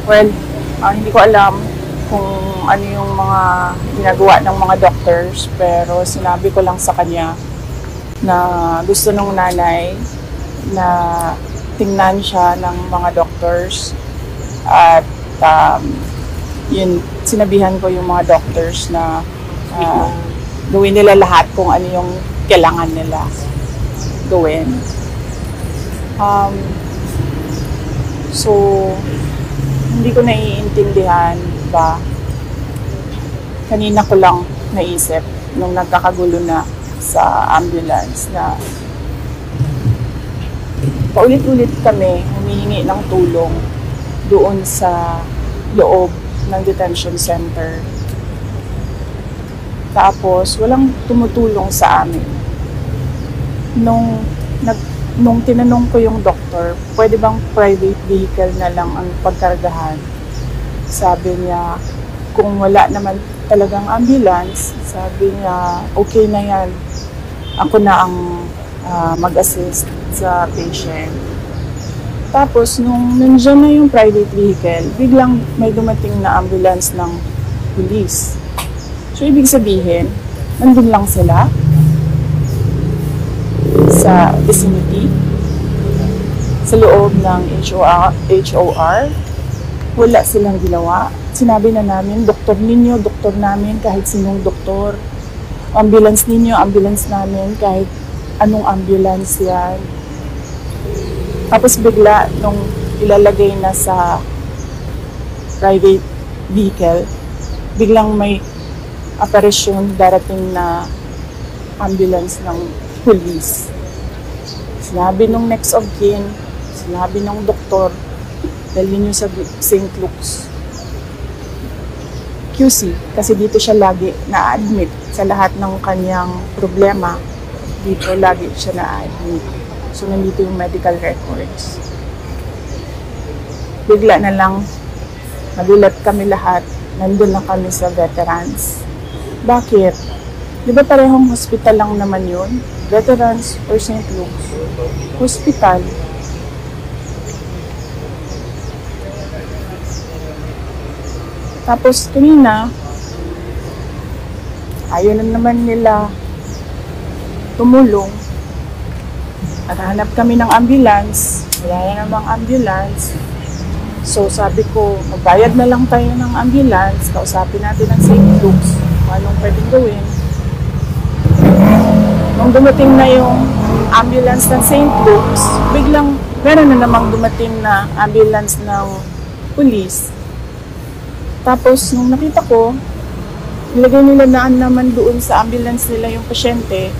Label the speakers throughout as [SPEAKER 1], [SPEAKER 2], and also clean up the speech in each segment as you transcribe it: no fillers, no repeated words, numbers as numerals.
[SPEAKER 1] Well, hindi ko alam kung ano yung mga ginagawa ng mga doctors, pero sinabi ko lang sa kanya na gusto nung nanay na tingnan siya ng mga doctors at yun, sinabihan ko yung mga doctors na gawin nila lahat kung ano yung kailangan nila gawin. So, hindi ko naiintindihan ba, kanina ko lang naisip nung nagkakagulo na sa ambulance na paulit-ulit kami humihingi ng tulong doon sa loob ng detention center. Tapos, walang tumutulong sa amin. Nung tinanong ko yung doktor, pwede bang private vehicle na lang ang pagkargahan? Sabi niya, kung wala naman talagang ambulance, sabi niya, okay na yan. Ako na ang mag-assist sa patient. Tapos, nung nandiyan na yung private vehicle, biglang may dumating na ambulance ng police. So, ibig sabihin, nandun lang sila sa vicinity, sa loob ng HOR. Wala silang ginawa. Sinabi na namin, doktor ninyo, doktor namin, kahit sinong doktor. Ambulance ninyo, ambulance namin, kahit anong ambulance yan. Tapos bigla, nung ilalagay na sa private vehicle, biglang may aparisyon, darating na ambulance ng police. Sinabi nung next of kin, sinabi nung doktor, dalhin nyo sa St. Luke's QC, kasi dito siya lagi na-admit sa lahat ng kanyang problema. Dito lagi siya na-admit. So, nandito yung medical records. Bigla na lang, nagulat kami lahat, nandun na kami sa veterans. Bakit? Di ba parehong hospital lang naman yun? Veterans or St. Luke's? Hospital. Tapos kanina, ayaw na naman nila tumulong. At hanap kami ng ambulance. Wala na namang ambulance. So sabi ko, magbayad na lang tayo ng ambulance. Kausapin natin ang St. Luke's. Anong pwedeng gawin? Nung dumating na yung ambulance ng St. Luke's, biglang meron na namang dumating na ambulance ng police. Tapos, nung nakita ko, nilagay nila na naman doon sa ambulance nila yung pasyente.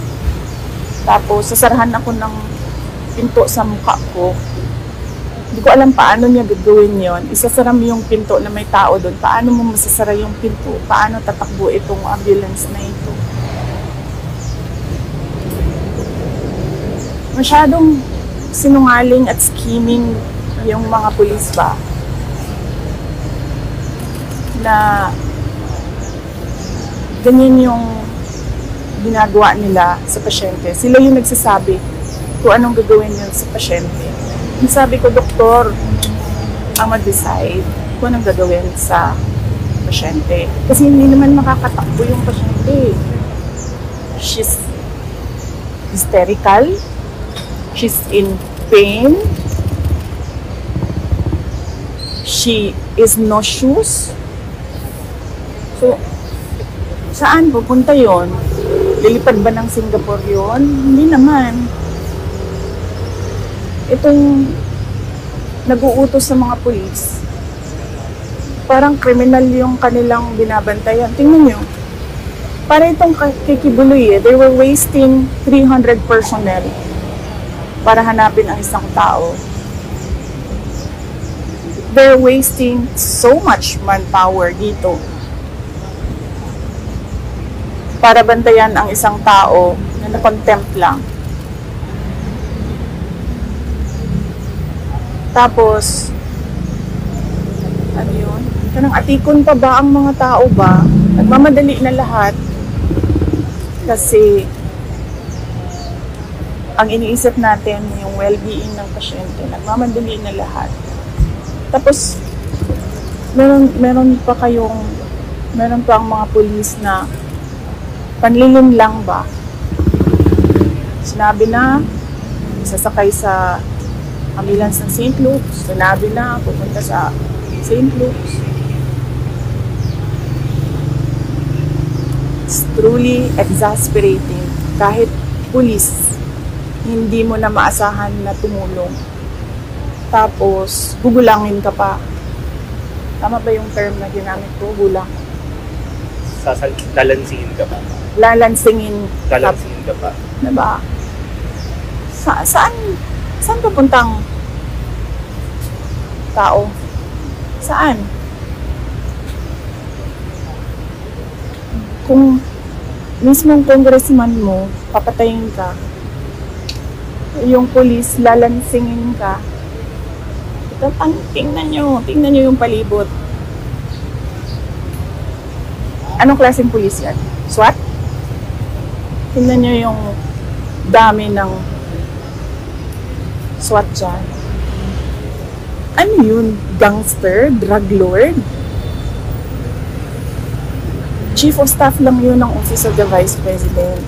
[SPEAKER 1] Tapos, sasarahan ako ng pinto sa mukha ko. Hindi ko alam paano niya gagawin yon. Isasara mo yung pinto na may tao doon. Paano mo masasara yung pinto? Paano tatakbo itong ambulance na ito? Masyadong sinungaling at scheming yung mga pulis ba? Na ganyan yung ginagawa nila sa pasyente. Sila yung nagsasabi kung anong gagawin yun sa pasyente. Sabi ko, doktor, ang mag-decide kung anong gagawin sa pasyente. Kasi hindi naman makakatakbo yung pasyente. She's hysterical. She's in pain. She is nauseous. So, saan pupunta yon? Lilipad ba ng Singapore yon? Hindi naman. Itong nag-uutos sa mga pulis, parang kriminal yung kanilang binabantayan. Tingnan nyo. Para itong kikibuloy they were wasting 300 personnel para hanapin ang isang tao. They're wasting so much manpower dito para bantayan ang isang tao na na-contempt lang. Tapos, ano yun? Kanang atikon pa ba ang mga tao ba? Nagmamadali na lahat kasi ang iniisip natin yung well-being ng pasyente. Nagmamadali na lahat. Tapos, meron pa ang mga pulis na panlilin lang ba? Sinabi na, sasakay sa ambulance ng St. Luke's. Sinabi na, pupunta sa St. Luke's. It's truly exasperating. Kahit pulis, hindi mo na maasahan na tumulong. Tapos, gugulangin ka pa. Tama ba yung term na ginamit ko? Gulang.
[SPEAKER 2] Lalansingin ka pa.
[SPEAKER 1] Lalansingin
[SPEAKER 2] Lalansingin ka pa.
[SPEAKER 1] Diba? Saan papuntang tao? Saan? Kung mismong congressman mo, papatayin ka, yung police, lalansingin ka, tingnan nyo yung palibot. Anong klaseng police yan? SWAT? Tingnan nyo yung dami ng SWAT dyan. Ano yun? Gangster? Drug lord? Chief of Staff lang yun ng Office of the Vice President.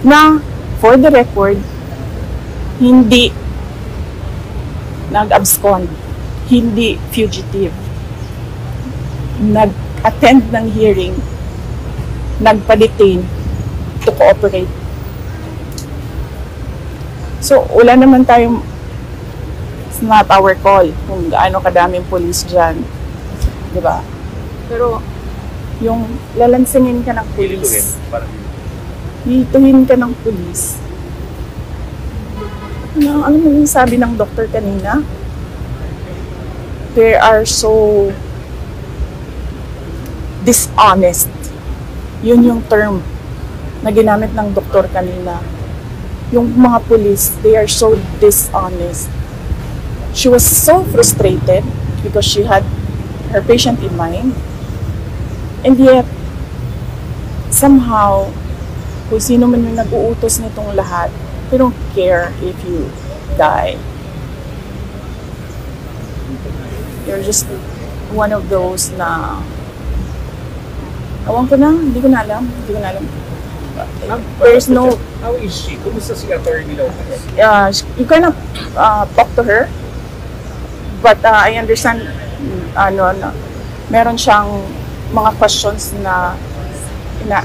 [SPEAKER 1] Na, for the record, hindi nag-abscond, hindi fugitive. Nag-attend ng hearing, nagpa-detain to cooperate. So, wala naman tayong, it's not our call kung gaano kadaming police dyan. Diba? Pero, yung lalansingin ka ng police, hituhin ka ng police, ano mo yung sabi ng doktor kanina? They are so dishonest. Yun yung term na ginamit ng doktor kanina. Yung mga police, they are so dishonest. She was so frustrated because she had her patient in mind. And yet, somehow, kung sino man yung nag-uutos nitong lahat, they don't care if you die. You're just one of those na awan ko na, hindi ko na alam. There's no...
[SPEAKER 2] How is she? Kumusta si Attorney Lopez?
[SPEAKER 1] You cannot talk to her. But I understand, meron siyang mga questions na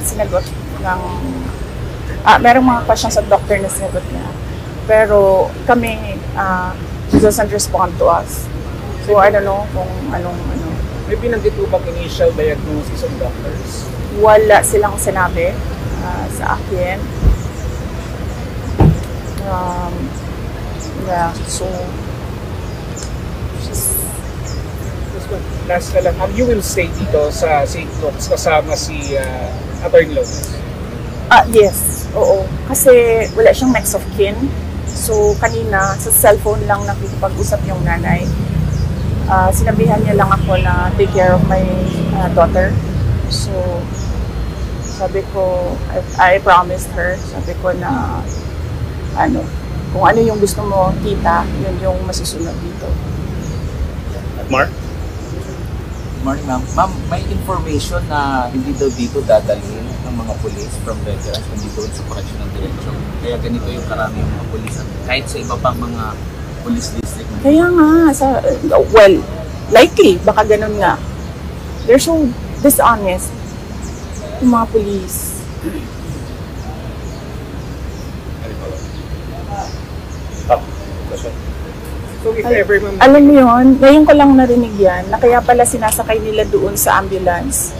[SPEAKER 1] sinagot ng... merong mga questions sa doctor na sinagot niya. Pero kami, he doesn't respond to us. So I don't know kung anong...
[SPEAKER 2] May binanggit po bang initial diagnosis of doctors?
[SPEAKER 1] Wala silang sinabi sa akin. Yeah, so...
[SPEAKER 2] Last na lang, you will stay dito sa St. Luke's kasama si Attorney Lopez?
[SPEAKER 1] Yes, oo. Kasi wala siyang next of kin. So kanina, sa cellphone lang nakikipag-usap yung nanay. Sinabihan niya lang ako na take care of my daughter. So, sabi ko, I promised her, sabi ko na, kung ano yung gusto mo, tita, yun yung masusunod dito.
[SPEAKER 2] At Mark?
[SPEAKER 3] Morning, ma'am. Ma'am, may information na hindi daw dito dadalhin ng mga police from veterans, kundi doon sa correctional direction. Kaya ganito yung karami yung mga police. Kahit sa iba pang mga police district.
[SPEAKER 1] Kaya nga, well, likely, baka ganun nga. They're so dishonest, yung mga police.
[SPEAKER 2] So if ever, ma'am,
[SPEAKER 1] Alam mo yun, ngayon ko lang narinig yan, na kaya pala sinasakay nila doon sa ambulance.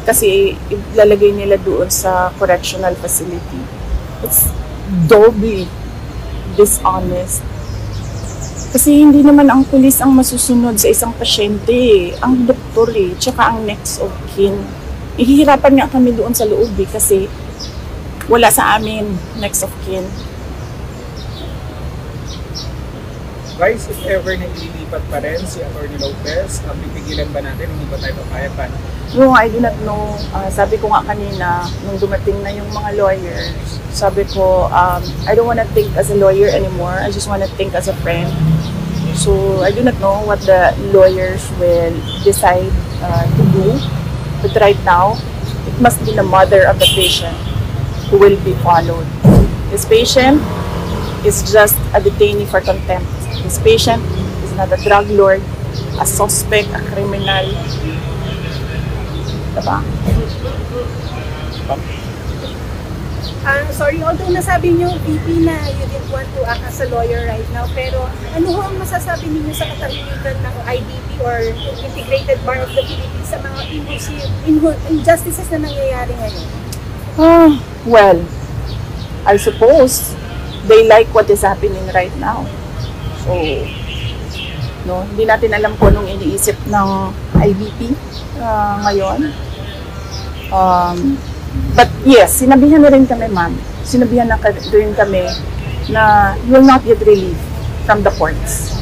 [SPEAKER 1] Kasi ilalagay nila doon sa correctional facility. It's doubly dishonest. Kasi hindi naman ang pulis ang masusunod sa isang pasyente. Ang doktor tsaka ang next of kin. Ihihirapan nga kami doon sa loob kasi wala sa amin next of kin.
[SPEAKER 2] guys, if ever naglilipat pa rin si Attorney Lopez, pipigilan ba natin? Hindi ba tayo papayag pa?
[SPEAKER 1] No, I do not know. Sabi ko nga kanina, nung dumating na yung mga lawyers, sabi ko, I don't wanna think as a lawyer anymore. I just wanna think as a friend. So I do not know what the lawyers will decide to do. But right now, it must be the mother of the patient who will be followed. This patient is just a detainee for contempt. This patient is not a drug lord, a suspect, a criminal. Diba?
[SPEAKER 4] Sorry, although nasabi niyo, VP, na you didn't want to act as a lawyer right now, pero ano ho ang masasabi ninyo sa katahimikan ng IBP or Integrated Bar of the Philippines sa mga injustices na nangyayari ngayon?
[SPEAKER 1] Well, I suppose they like what is happening right now. So, no, hindi natin alam kung anong iniisip ng IBP ngayon. But yes, sinabihan na rin kami, ma'am. Sinabihan na rin kami na you will not get relief from the courts.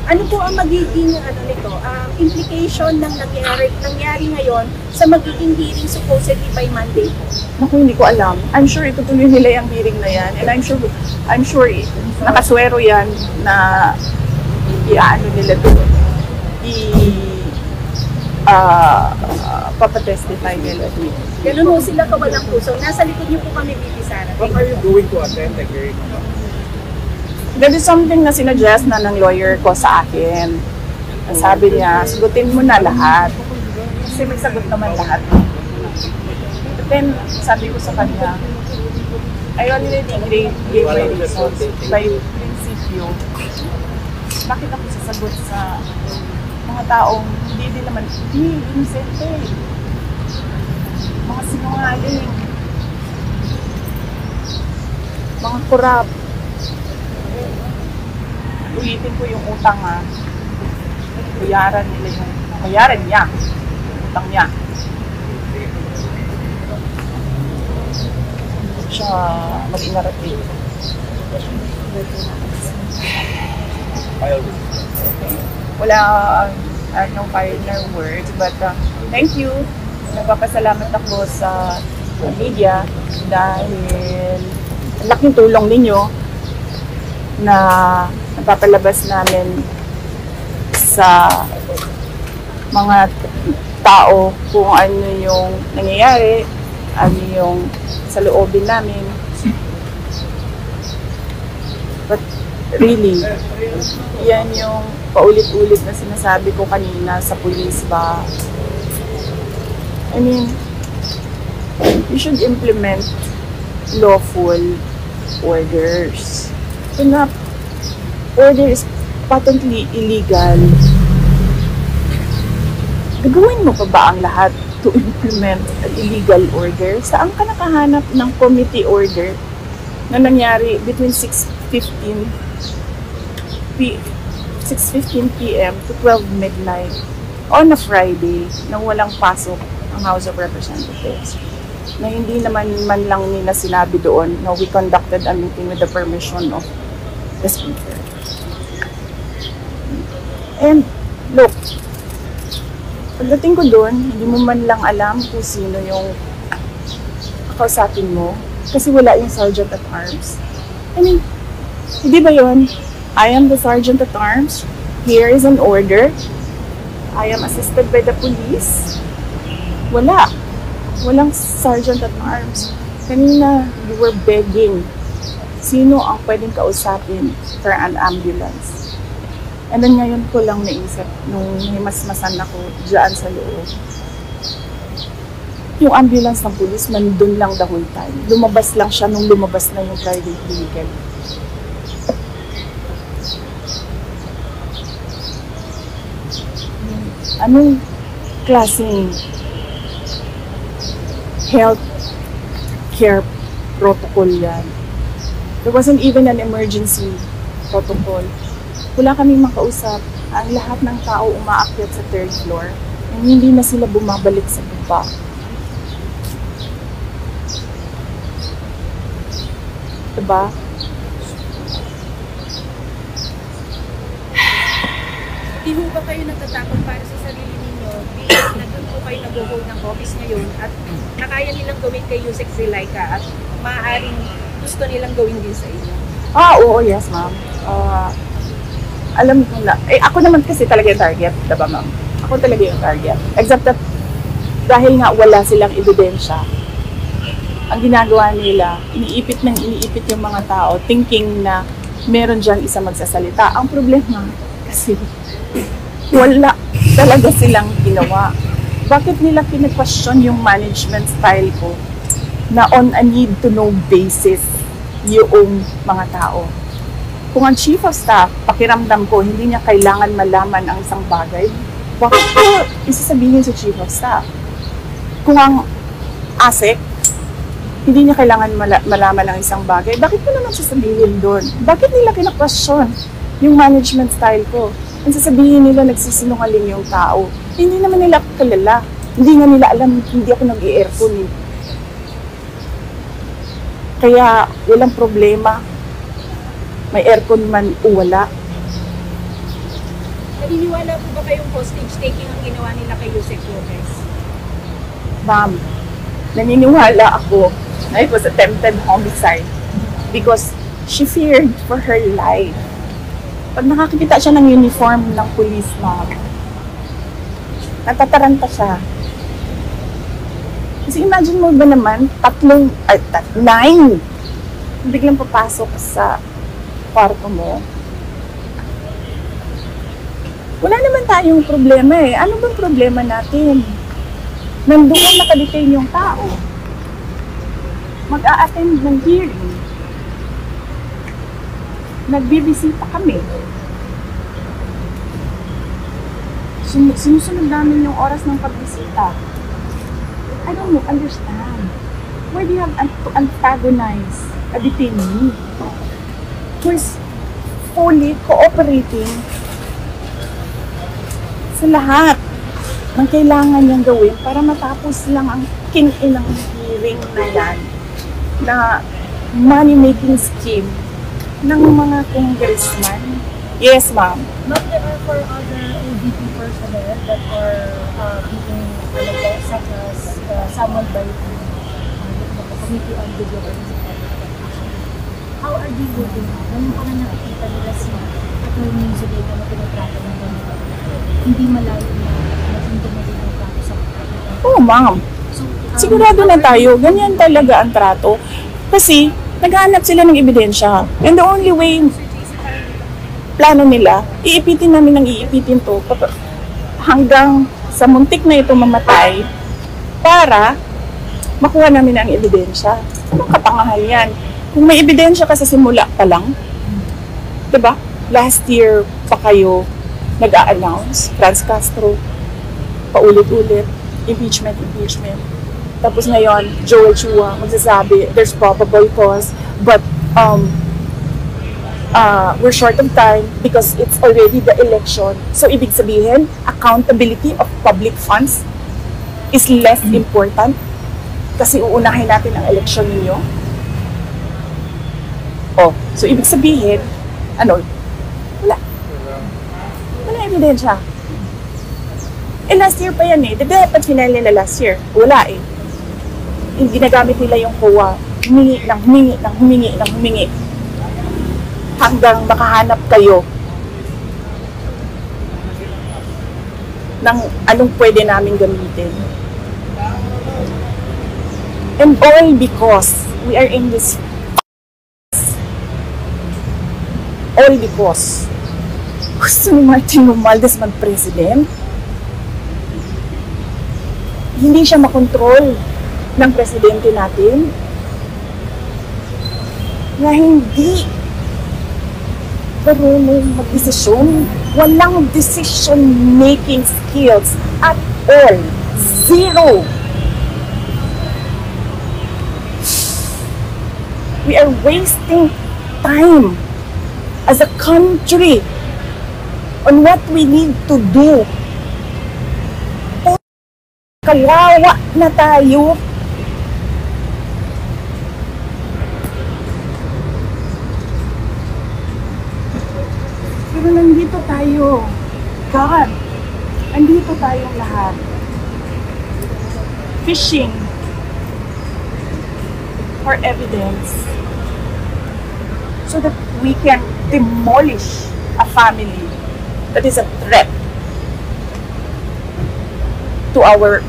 [SPEAKER 4] Ano po ang magiging implication ng nangyari ngayon sa magiging hearing supposedly by Monday po?
[SPEAKER 1] Naku, hindi ko alam. I'm sure itutuloy nila yung hearing na yan. And I'm sure nakaswero yan na iaano nila doon. Papatestify nila dito.
[SPEAKER 4] Ganun ho sila kawalang puso. Nasa likod niyo po kami, VP Sara.
[SPEAKER 2] What are you going to attend the hearing?
[SPEAKER 1] That is something na sinuggest na ng lawyer ko sa akin. Sabi niya, sagutin mo na lahat. Kasi may sagot naman lahat. But then, sabi ko sa kanya, I already gave my reasons by prinsipyo. Bakit ako sasagot sa mga taong hindi innocent mga sinungaling, mga korap. Ulitin ko yung utang bayaran niya utang niya. Siya mag-inarating. Wala no final words, but thank you. Nagpapasalamat ako sa media dahil laking tulong ninyo na napapalabas namin sa mga tao kung ano yung nangyayari, ano yung sa loobin namin. But really, yan yung paulit-ulit na sinasabi ko kanina sa police ba. I mean, you should implement lawful orders. Kung na order is patently illegal, gagawin mo pa ba ang lahat to implement an illegal order? Saan ka nakahanap ng committee order na nangyari between 6:15 p.m. to 12 midnight on a Friday na walang pasok ang House of Representatives? Na hindi naman man lang nila sinabi doon na we conducted a meeting with the permission of the Speaker. And look, pagdating ko doon, hindi mo man lang alam kung sino yung kausapin mo kasi wala yung Sergeant at Arms. I mean, hindi ba yun? I am the Sergeant at Arms. Here is an order. I am assisted by the police. Wala. Walang Sergeant at Arms. Kanina, you were begging sino ang pwedeng kausapin for an ambulance. And then ngayon ko lang naisip nung himasmasan ako dyan sa loob. Yung ambulance ng police, nandun lang the whole time. Lumabas lang siya nung lumabas na yung private vehicle. Anong klaseng health care protocol yan? There wasn't even an emergency protocol. Wala kaming makausap. Ang lahat ng tao umaakyat sa third floor and hindi na sila bumabalik sa baba. Diba?
[SPEAKER 4] Di ho ba kayo natatakot para sa sarili ninyo bilang nandun po kayo nag-hold ng office ngayon at nakaya nilang gawin kay Yusek Zulaika at maaaring gusto nilang gawin din sa inyo?
[SPEAKER 1] Oo, yes ma'am. alam ko na, ako naman kasi talaga yung target, diba ma'am? Ako talaga yung target. Except that, dahil nga wala silang ebidensya, ang ginagawa nila, iniipit yung mga tao, thinking na meron dyan isa magsasalita. Ang problema, kasi wala talaga silang ginawa. Bakit nila kine-question yung management style ko na on a need-to-know basis yung mga tao? Kung ang chief of staff, pakiramdam ko, hindi niya kailangan malaman ang isang bagay, bakit ko isasabihin sa chief of staff? Kung ang ASEC, hindi niya kailangan malaman ang isang bagay, bakit ko naman sasabihin doon? Bakit nila kina-question yung management style ko? Ang sasabihin nila, nagsisinungaling yung tao. Hindi naman nila kilala. Hindi nga nila alam, hindi ako nag-i-aircon eh. Kaya, walang problema. May aircon man o wala.
[SPEAKER 4] Naniniwala po ba kayong hostage taking ang ginawa nila kay Yusek Lopez?
[SPEAKER 1] Ma'am, naniniwala ako na it was attempted homicide because she feared for her life. Pag nakakita siya ng uniform ng police, ma'am, natataranta siya. Kasi imagine mo ba naman, 9 biglang papasok sa kwarto mo. Wala naman tayong problema eh. Ano bang problema natin? Nandoon nakadetain yung tao. Mag-a-attend ng hearing. Nagbibisita kami. Sinusunod namin yung oras ng pagbisita. I don't understand. Why do you have to antagonize a detainee who is fully cooperating sa lahat ng kailangan niyang gawin para matapos lang ang kin-inang hearing na yan na money-making scheme ng mga congressman. Yes, ma'am.
[SPEAKER 5] But there are four other OVP personnel that are being summoned by the Committee on Video How are they working out? Anong pa nga nakikita nila si Atty. Zubeda na pinatrato ng ganito? Hindi malayo na maging dumating ang trato sa kapatid.
[SPEAKER 1] Oo, ma'am. Sigurado na tayo. Ganyan talaga ang trato. Kasi, naghahanap sila ng ebidensya. And the only way, plano nila, iipitin namin ng iipitin to hanggang sa muntik na ito mamatay para makuha namin ang ebidensya. Anong kapangahan yan? Kung may ebidensya ka sa simula pa lang, diba? Last year pa kayo nag-a-announce, Franz Castro, paulit-ulit, impeachment. Tapos ngayon, Joel Chua magsasabi, there's probable cause, but we're short of time because it's already the election. So, ibig sabihin, accountability of public funds is less important kasi uunahin natin ang election ninyo. Oh, so ibig sabihin, ano? Wala ebidensya. Last year pa yan eh. Diba dapat final nila last year? Wala eh. Ginagamit nila yung COA. Humingi hanggang makahanap kayo ng anong pwede namin gamitin. And all because we are in this gusto ni Martin Romualdez mag-president. Hindi siya makontrol ng presidente natin. Na hindi marunong mag-desisyon. Walang decision-making skills at all. Zero. We are wasting time as a country on what we need to do. Kawawa na tayo. Pero nandito tayo. God, nandito tayong lahat. Fishing for evidence so that we can demolish a family that is a threat to our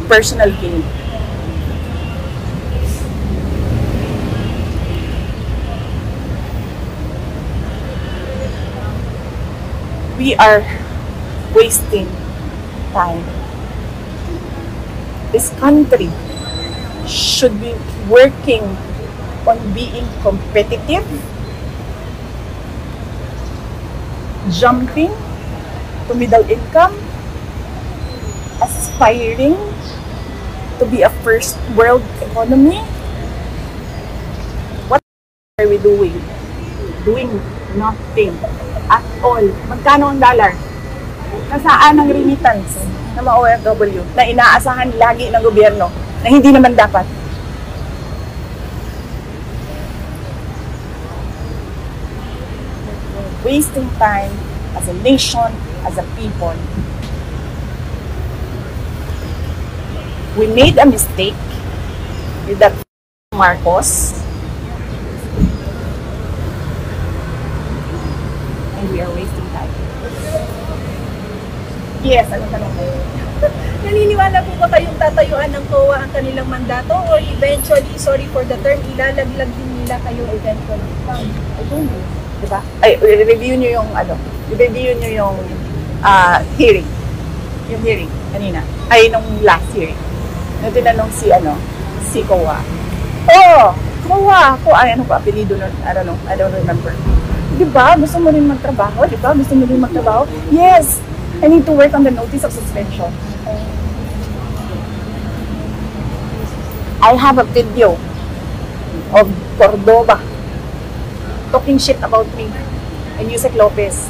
[SPEAKER 1] personal gain. We are wasting time. This country should be working on being competitive, jumping to middle income, aspiring to be a first world economy. What are we doing? Doing nothing at all. Magkano ang dollar? Nasaan ang remittance ng mga OFW na inaasahan lagi ng gobyerno na hindi naman dapat? Wasting time as a nation, as a people. We made a mistake with that Marcos, and we are wasting time. Yes, ano tanong mo?
[SPEAKER 4] Naniniwala po ba kayong tatayuan ng COA ang kanilang mandato or eventually, sorry for the term, ilalaglag din nila kayo eventually?
[SPEAKER 1] I don't know. Diba? Ay, review nyo yung review nyo yung hearing. Yung hearing kanina. Ay, nung last hearing. Nung tinanong si COA. Oh, COA! Ano pa apelido nun? I don't remember. Diba? Gusto mo rin magtrabaho? Diba? Gusto mo rin magtrabaho? Yes! I need to work on the notice of suspension. I have a video of Cordova talking shit about me and Yusek Lopez.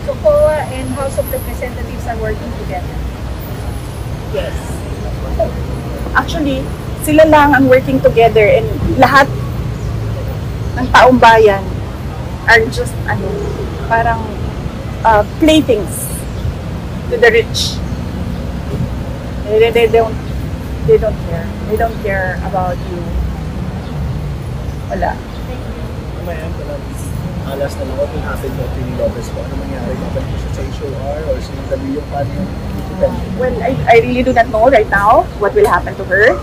[SPEAKER 4] So COA and House of Representatives are working together?
[SPEAKER 1] Yes. Actually, sila lang ang working together and lahat ng taong bayan are just parang playthings to the rich. They don't care. They don't care about you. Wala.
[SPEAKER 2] Mayan, alas na lang, what will happen to Atty. Lopez po? Ano mangyari? Babalik po siya sa HOR or sinagabi yung paano yung detention?
[SPEAKER 1] Well, I really do not know right now what will happen to her.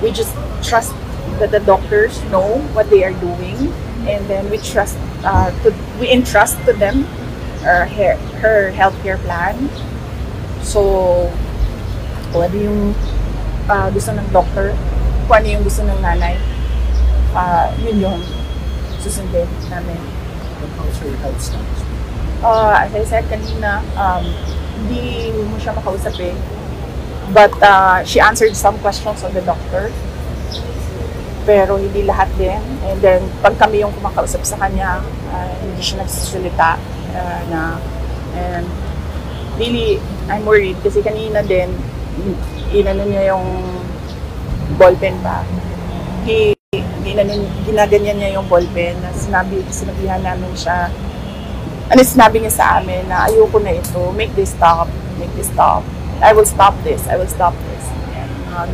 [SPEAKER 1] We just trust that the doctors know what they are doing, and then we entrust to them her healthcare plan. So, kung ano yung gusto ng doctor, kung ano yung gusto ng nanay, yun yung susundin namin.
[SPEAKER 2] And how's her health status?
[SPEAKER 1] As I said kanina, hindi mo siya makausap eh. But she answered some questions of the doctor. Pero hindi lahat din. And then, pag kami yung kumakausap sa kanya, hindi siya nagsasalita and really, I'm worried kasi kanina din, inano niya yung ballpen ba? Ginaganyan niya yung ballpen na sinabihan namin siya. Sinabi niya sa amin na ayoko na ito, make this stop. I will stop this. And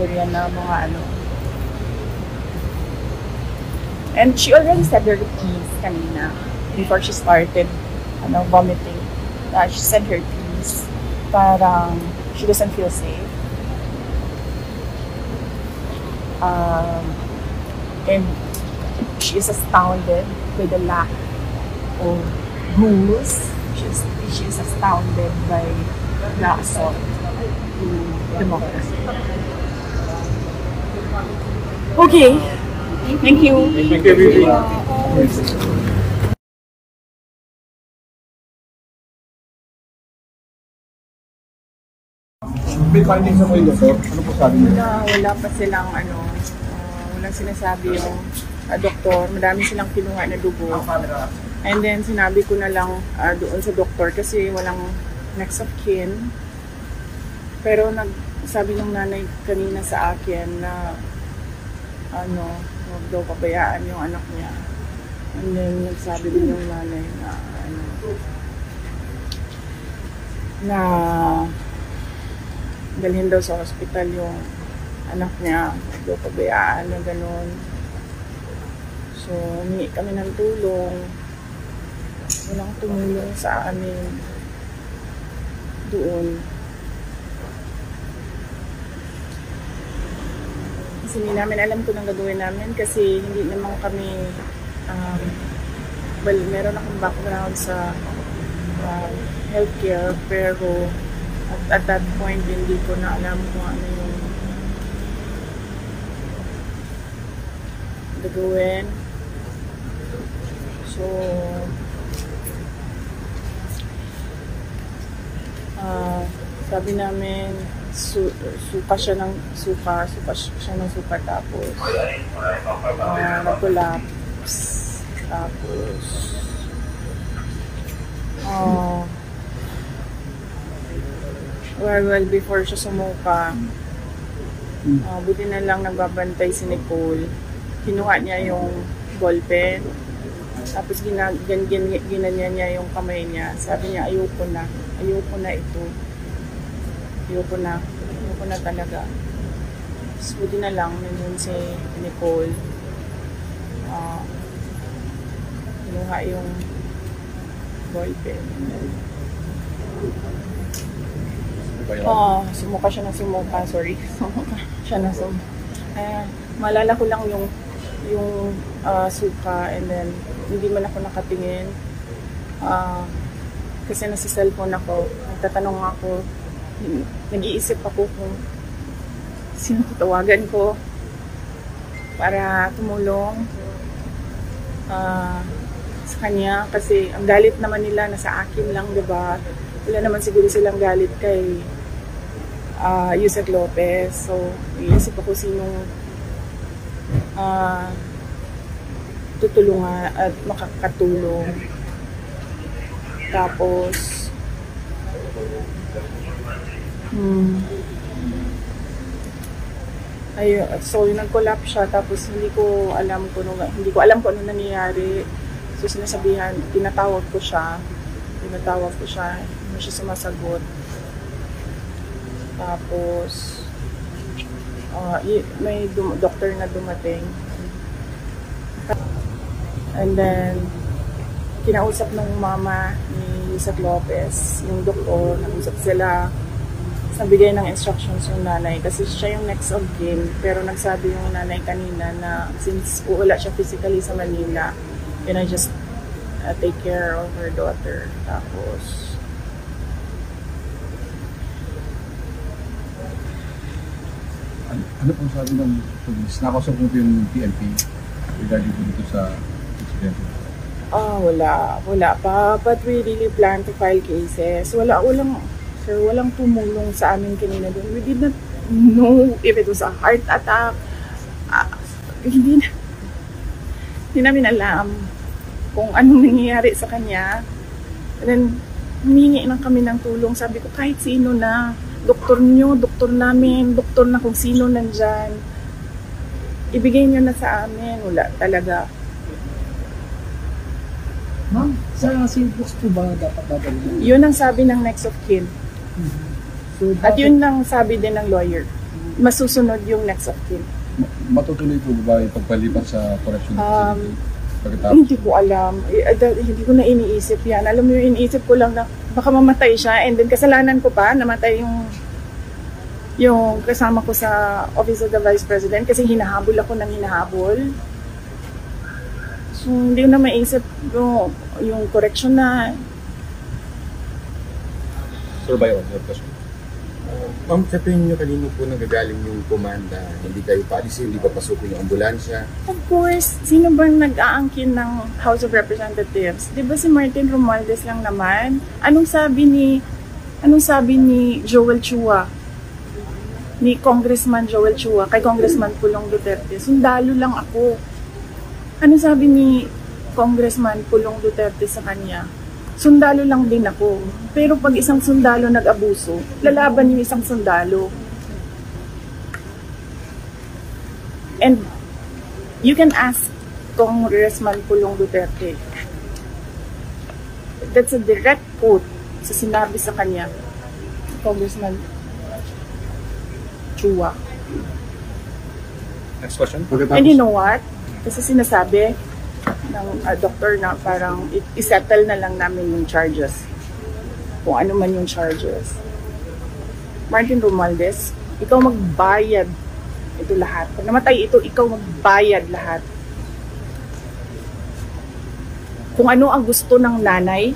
[SPEAKER 1] ganyan na mga And she already said her piece kanina before she started vomiting. She said her piece. Parang she doesn't feel safe. And she is astounded by the lack of rules. She is astounded by the assault to democracy. Okay. Thank you.
[SPEAKER 2] Thank you, Vivi. May findings na po yung doktor? Ano po sabi niyo?
[SPEAKER 1] Wala pa silang walang sinasabi yung doktor. Madami silang kinuha na dugo. And then sinabi ko na lang doon sa doktor kasi walang next of kin. Pero sabi ng nanay kanina sa akin na huwag daw pabayaan yung anak niya. And then nagsabi din yung nanay na dalhin daw sa hospital yung anak niya, huwag daw pabayaan na gano'n. So, humingi kami ng tulong. Walang tumulong sa amin doon. Kasi hindi namin alam kung anong gagawin namin kasi hindi naman kami, well, meron akong background sa healthcare pero at that point hindi ko na alam kung ano yung gagawin. So, sabi namin suka siya ng suka tapos nag-collapse tapos well before siya sumuka buti na lang nagbabantay si Nicole, kinuha niya yung ballpen tapos ginanya niya yung kamay niya, sabi niya ayoko na ito. Ayoko na talaga. So, buti na lang, nandun si Nicole. Kinuha yung ballpen. Sumuka siya ng sumuka. Sorry. Sumuka siya ng sumuka. Maalala ko lang yung suka and then hindi man ako nakatingin. Kasi nasa cellphone ako. Nagtatanong ako. Nag-iisip ako kung sino tawagan ko para tumulong sa kanya kasi ang galit naman nila nasa akin lang, diba? Wala naman siguro silang galit kay Yusek Lopez. So, iisip ako sinong tutulungan at makakatulong. Tapos so nag-collapse siya tapos hindi ko alam kung ano nangyayari. So sinasabihan, tinatawag ko siya, hindi siya sumasagot. Tapos may doctor na dumating. And then kinausap ng mama ni Yusek Lopez, yung doktor, nag-usap sila. Nagbigay ng instructions yung nanay kasi siya yung next of kin, pero nagsabi yung nanay kanina na since wala siya physically sa Manila, can I just take care of her daughter. Tapos
[SPEAKER 6] ano pong sabi ng police? Nakausap mo yung PNP regarding dito sa incident?
[SPEAKER 1] Wala pa, but we really plan to file cases. Walang tumulong sa amin kanina doon. We did not know if it was a heart attack. Hindi namin alam kung anong nangyayari sa kanya. And then, humingi lang kami ng tulong. Sabi ko, kahit sino na, doktor nyo, doktor namin, doktor na kung sino nandyan, ibigay nyo na sa amin. Wala talaga.
[SPEAKER 2] Ma'am, sa Silbox po ba dapat dadalhin?
[SPEAKER 1] Yun ang sabi ng next of kin.
[SPEAKER 2] So,
[SPEAKER 1] At yun ang sabi din ng lawyer. Masusunod yung next of kin.
[SPEAKER 6] Matutuloy po ba yung pagpalipat sa correction?
[SPEAKER 1] Hindi ko alam. Hindi ko na iniisip yan. Alam mo yung iniisip ko lang na baka mamatay siya and then kasalanan ko pa, namatay yung kasama ko sa Office of the Vice President kasi hinahabol ako ng hinahabol. So, hindi ko na maisip yung correction na.
[SPEAKER 7] Sir, by honor question. Ma'am, sa tingin nyo kanino po nanggagaling yung komanda? Hindi kayo paalisin, hindi papasukin yung ambulansya?
[SPEAKER 1] Of course, sino bang nag-aangkin ng House of Representatives? Di ba si Martin Romualdez lang naman? Anong sabi ni Joel Chua? Ni Congressman Joel Chua, kay Congressman Pulong Duterte, sundalo lang ako. Anong sabi ni Congressman Pulong Duterte sa kanya? Sundalo lang din ako. Pero pag isang sundalo nag-abuso, lalaban yung isang sundalo. And you can ask Congressman Pulong Duterte. That's a direct quote sa sinabi sa kanya, Congressman Chua.
[SPEAKER 7] Next question.
[SPEAKER 1] And you know what? Kasi sinasabi, ng doktor na parang isettle na lang namin yung charges. Kung ano man yung charges. Martin Romualdez, ikaw magbayad ito lahat. Pag namatay ito, ikaw magbayad lahat. Kung ano ang gusto ng nanay,